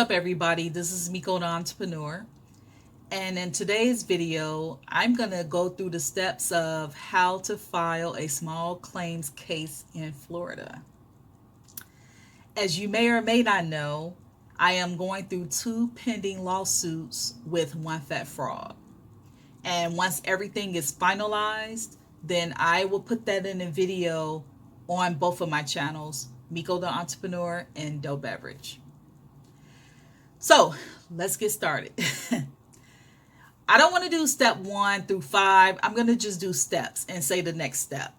up, everybody? This is Mico the Entrepreneur. And in today's video, I'm going to go through the steps of how to file a small claims case in Florida. As you may or may not know, I am going through 2 pending lawsuits with One Fat Frog. And once everything is finalized, then I will put that in a video on both of my channels, Mico the Entrepreneur and Doe Beverage. So let's get started. I don't want to do step 1 through 5. I'm going to just do steps and say the next step.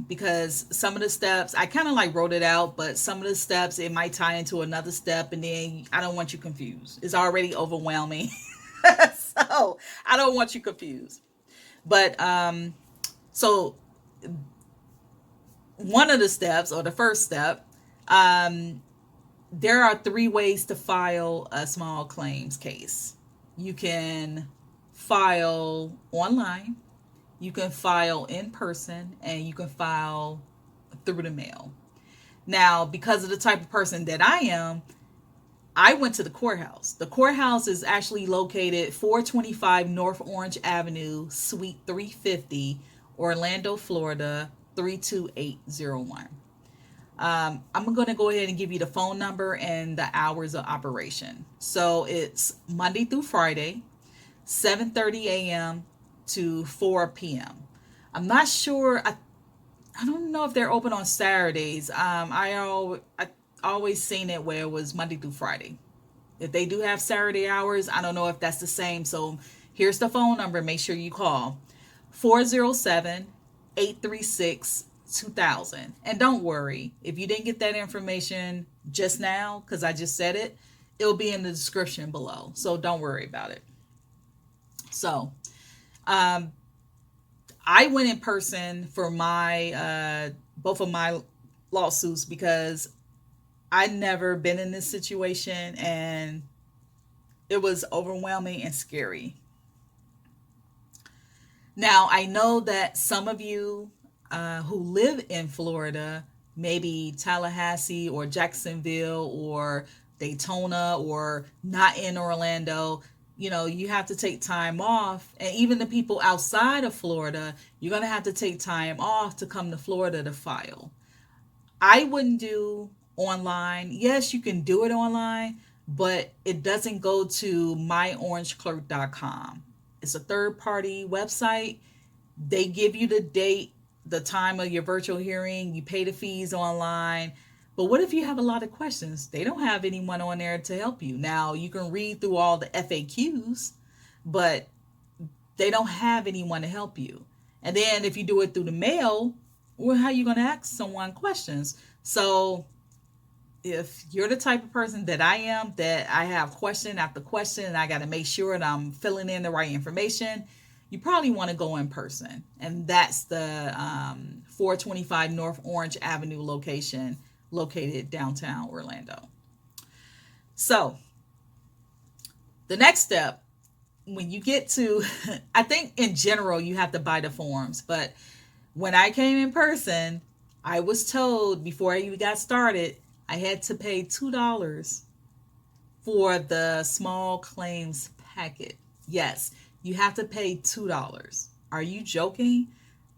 Because some of the steps, I kind of like wrote it out, but some of the steps, it might tie into another step, and then I don't want you confused. It's already overwhelming. So I don't want you confused. But so one of the steps, or the first step, there are 3 ways to file a small claims case. You can file online, you can file in person, and you can file through the mail. Now, because of the type of person that I am, I went to the courthouse. The courthouse is actually located 425 North Orange Avenue, Suite 350, Orlando, Florida, 32801. I'm going to go ahead and give you the phone number and the hours of operation. So it's Monday through Friday, 7:30 a.m. to 4 p.m. I'm not sure. I don't know if they're open on Saturdays. I always seen it where it was Monday through Friday. If they do have Saturday hours, I don't know if that's the same. So here's the phone number. Make sure you call 407-836-2000. And don't worry, if you didn't get that information just now, because I just said it, it'll be in the description below. So don't worry about it. So I went in person for my both of my lawsuits because I'd never been in this situation, and it was overwhelming and scary. Now, I know that some of you who live in Florida, maybe Tallahassee or Jacksonville or Daytona or not in Orlando, you have to take time off. And even the people outside of Florida, you're going to have to take time off to come to Florida to file. I wouldn't do online. Yes, you can do it online, but it doesn't go to myorangeclerk.com. It's a third-party website. They give you the date, the time of your virtual hearing. You pay the fees online. But what if you have a lot of questions? They don't have anyone on there to help you. Now, you can read through all the FAQs, but they don't have anyone to help you. And then if you do it through the mail, well, how are you going to ask someone questions? So if you're the type of person that I am, that I have question after question, and I got to make sure that I'm filling in the right information, you probably want to go in person. And that's the 425 North Orange Avenue location, located downtown Orlando. So the next step, when you get to, I think in general, you have to buy the forms. But when I came in person, I was told before I even got started, I had to pay $2 for the small claims packet. Yes, you have to pay $2. Are you joking?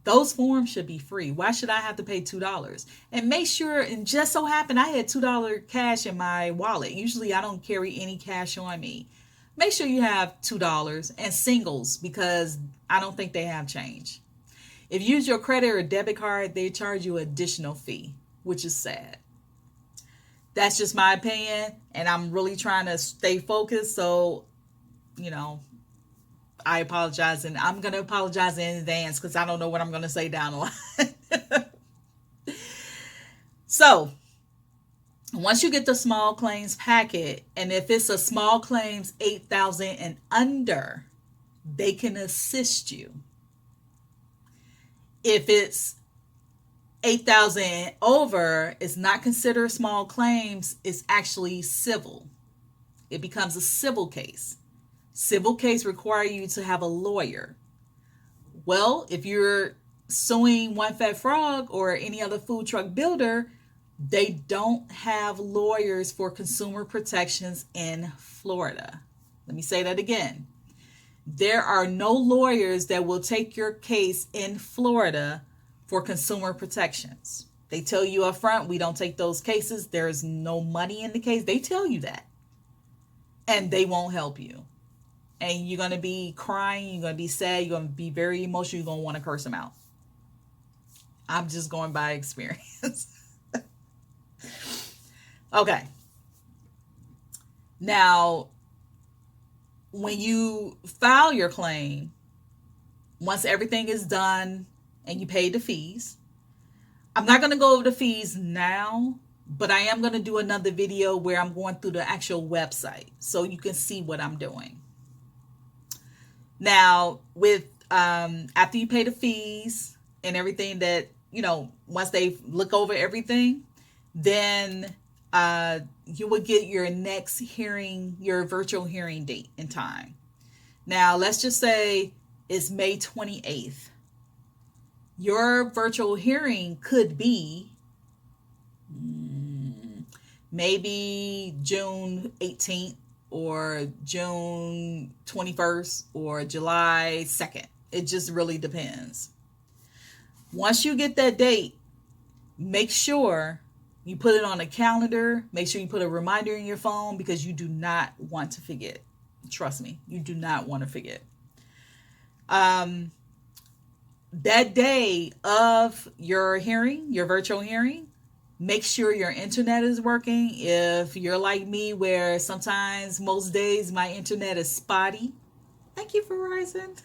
Those forms should be free. Why should I have to pay $2? And make sure, and just so happened, I had $2 cash in my wallet. Usually I don't carry any cash on me. Make sure you have $2 and singles, because I don't think they have change. If you use your credit or debit card, they charge you an additional fee, which is sad. That's just my opinion, and I'm really trying to stay focused. So, I apologize, and I'm going to apologize in advance because I don't know what I'm going to say down the line. So, once you get the small claims packet, and if it's a small claims 8,000 and under, they can assist you. If it's 8,000 and over, it's not considered small claims. It's actually civil. It becomes a civil case. Civil case require you to have a lawyer. Well, if you're suing One Fat Frog or any other food truck builder, They don't have lawyers for consumer protections in Florida. Let me say that again. There are no lawyers that will take your case in Florida for consumer protections. They tell you up front, we don't take those cases. There's no money in the case. They tell you that. And they won't help you. And you're going to be crying. You're going to be sad. You're going to be very emotional. You're going to want to curse them out. I'm just going by experience. Okay. Now, when you file your claim, once everything is done and you pay the fees, I'm not going to go over the fees now, but I am going to do another video where I'm going through the actual website so you can see what I'm doing. Now, with after you pay the fees and everything that, once they look over everything, then you will get your next hearing, your virtual hearing date and time. Now, let's just say it's May 28th. Your virtual hearing could be maybe June 18th or June 21st or July 2nd. It just really depends. Once you get that date, make sure you put it on a calendar. Make sure you put a reminder in your phone because you do not want to forget. Trust me, you do not want to forget. That day of your hearing, your virtual hearing, make sure your internet is working. If you're like me, where sometimes, most days, my internet is spotty. Thank you, Verizon.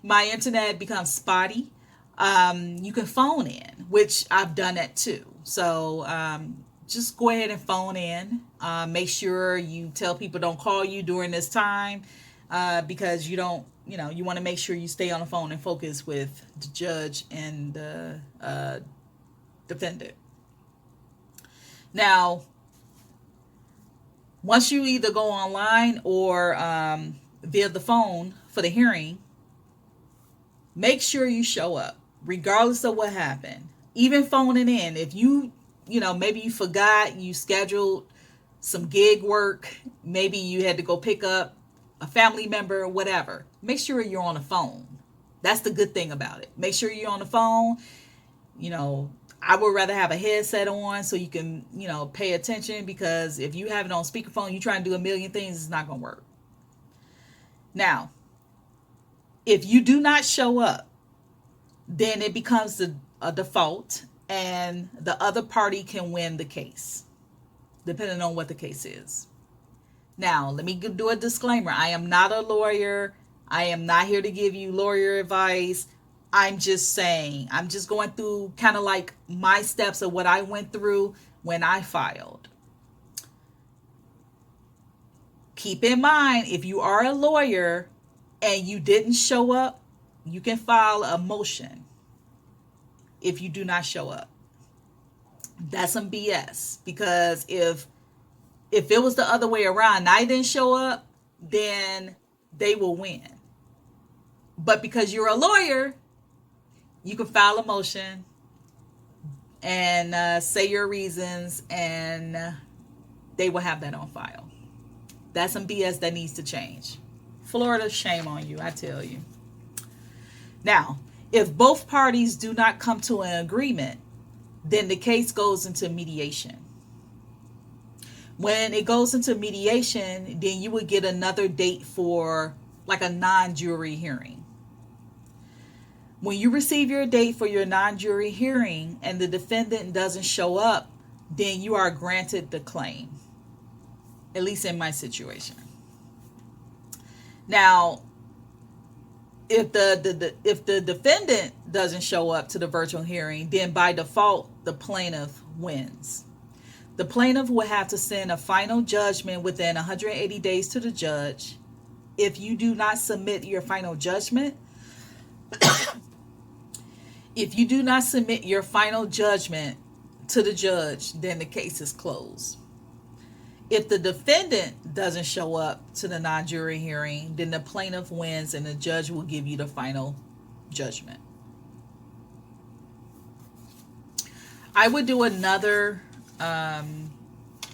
My internet becomes spotty. You can phone in, which I've done that too. So just go ahead and phone in. Make sure you tell people don't call you during this time because you don't, you want to make sure you stay on the phone and focus with the judge and the defendant. Now, once you either go online or via the phone for the hearing, make sure you show up, regardless of what happened. Even phoning in, if maybe you forgot, you scheduled some gig work, maybe you had to go pick up a family member, whatever. Make sure you're on the phone. That's the good thing about it. Make sure you're on the phone. I would rather have a headset on so you can, pay attention, because if you have it on speakerphone, you try and do a million things, it's not going to work. Now, if you do not show up, then it becomes a default and the other party can win the case, depending on what the case is. Now, let me do a disclaimer. I am not a lawyer. I am not here to give you lawyer advice. I'm just saying, I'm just going through kind of like my steps of what I went through when I filed. Keep in mind, if you are a lawyer and you didn't show up, you can file a motion if you do not show up. That's some BS, because if it was the other way around and I didn't show up, then they will win. But because you're a lawyer, you can file a motion and say your reasons, and they will have that on file. That's some BS that needs to change. Florida, shame on you, I tell you. Now, if both parties do not come to an agreement, then the case goes into mediation. When it goes into mediation, then you would get another date for like a non-jury hearing. When you receive your date for your non-jury hearing and the defendant doesn't show up, then you are granted the claim. At least in my situation. Now, if the defendant doesn't show up to the virtual hearing, then by default, the plaintiff wins. The plaintiff will have to send a final judgment within 180 days to the judge. If you do not submit your final judgment, if you do not submit your final judgment to the judge, then the case is closed. If the defendant doesn't show up to the non-jury hearing, then the plaintiff wins and the judge will give you the final judgment. I would do another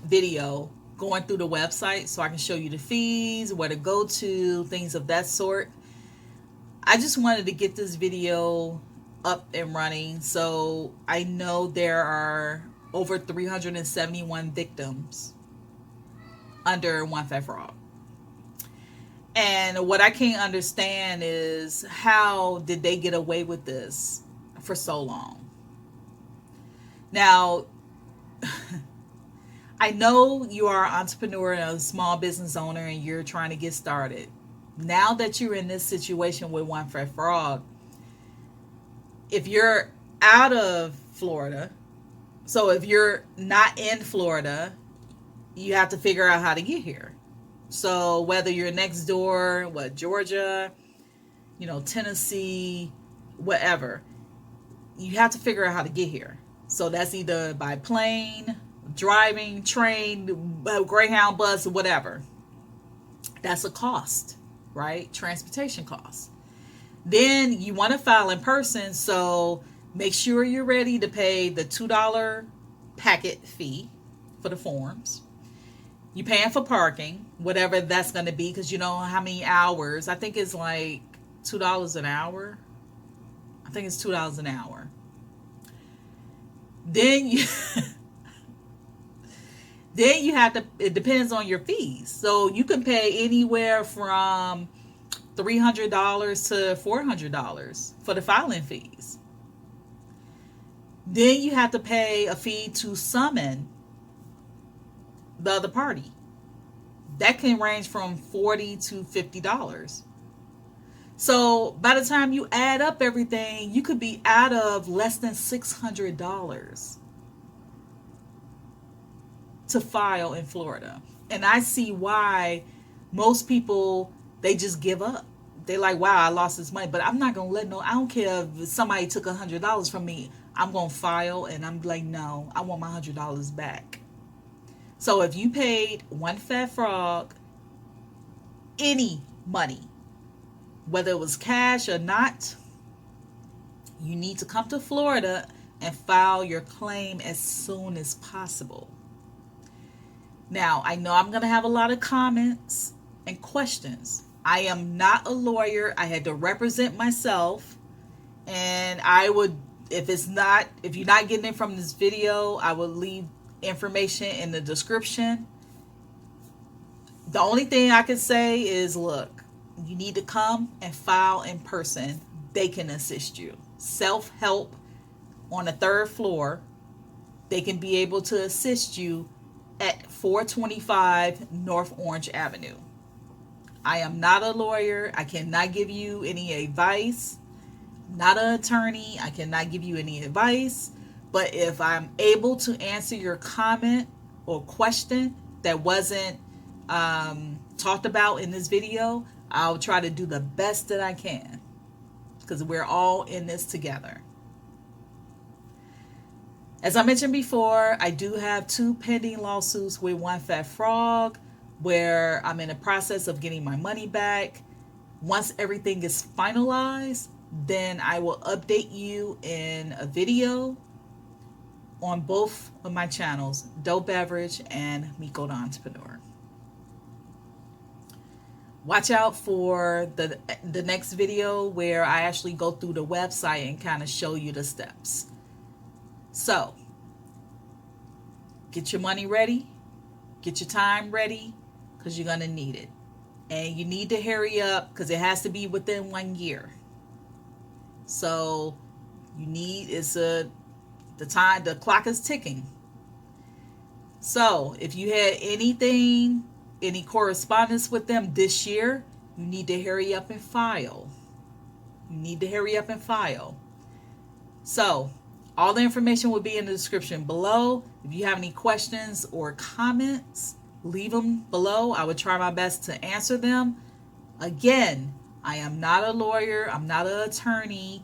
video going through the website so I can show you the fees, where to go to, things of that sort. I just wanted to get this video up and running, so I know there are over 371 victims under One Fat Frog. And what I can't understand is, how did they get away with this for so long? Now, I know you are an entrepreneur and a small business owner and you're trying to get started. Now that you're in this situation with One Fat Frog, if you're out of Florida, so if you're not in Florida, you have to figure out how to get here. So whether you're next door, Georgia, Tennessee, whatever, you have to figure out how to get here. So that's either by plane, driving, train, Greyhound bus, whatever. That's a cost, right? Transportation costs. Then you want to file in person, so make sure you're ready to pay the $2 packet fee for the forms. You're paying for parking, whatever that's going to be, because you know how many hours. I think it's like $2 an hour. I think it's $2 an hour. Then you have to, it depends on your fees. So you can pay anywhere from $300 to $400 for the filing fees. Then you have to pay a fee to summon the other party. That can range from $40 to $50. So by the time you add up everything, you could be out of less than $600 to file in Florida. And I see why most people, they just give up. They like, wow, I lost this money, but I'm not going to I don't care if somebody took $100 from me. I'm going to file, and I'm like, no, I want my $100 back. So if you paid One Fat Frog any money, whether it was cash or not, you need to come to Florida and file your claim as soon as possible. Now, I know I'm going to have a lot of comments and questions. I am not a lawyer. I had to represent myself, and I would, if you're not getting it from this video, I will leave information in the description. The only thing I can say is, look, you need to come and file in person. They can assist you. Self-help on the 3rd floor. They can be able to assist you at 425 North Orange Avenue. I am not a lawyer. I cannot give you any advice. Not an attorney. I cannot give you any advice. But if I'm able to answer your comment or question that wasn't talked about in this video, I'll try to do the best that I can, because we're all in this together. As I mentioned before, I do have 2 pending lawsuits with One Fat Frog, where I'm in the process of getting my money back. Once everything is finalized, then I will update you in a video on both of my channels, Dope Beverage and Mico the Entrepreneur. Watch out for the next video where I actually go through the website and kind of show you the steps. So, get your money ready, get your time ready, because you're going to need it. And you need to hurry up, because it has to be within 1 year. So, the clock is ticking. So, if you had any correspondence with them this year, you need to hurry up and file. So, all the information will be in the description below. If you have any questions or comments, leave them below. I would try my best to answer them. Again, I am not a lawyer. I'm not an attorney.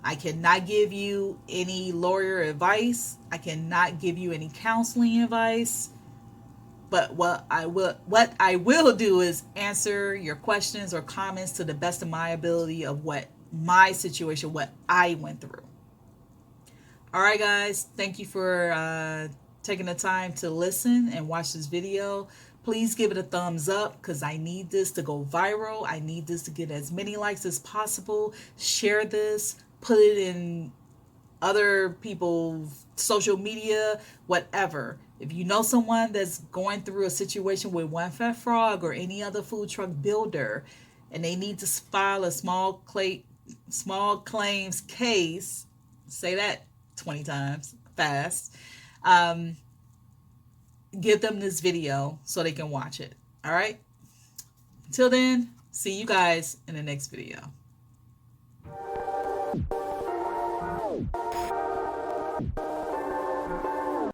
I cannot give you any lawyer advice. I cannot give you any counseling advice. But what I will do is answer your questions or comments to the best of my ability of what my situation, what I went through. All right, guys. Thank you for taking the time to listen and watch this video. Please give it a thumbs up because I need this to go viral. I need this to get as many likes as possible. Share this, put it in other people's social media, whatever. If you know someone that's going through a situation with One Fat Frog or any other food truck builder, and they need to file a small claims case, say that 20 times fast. Um, give them this video so they can watch it. All right. Until then, see you guys in the next video.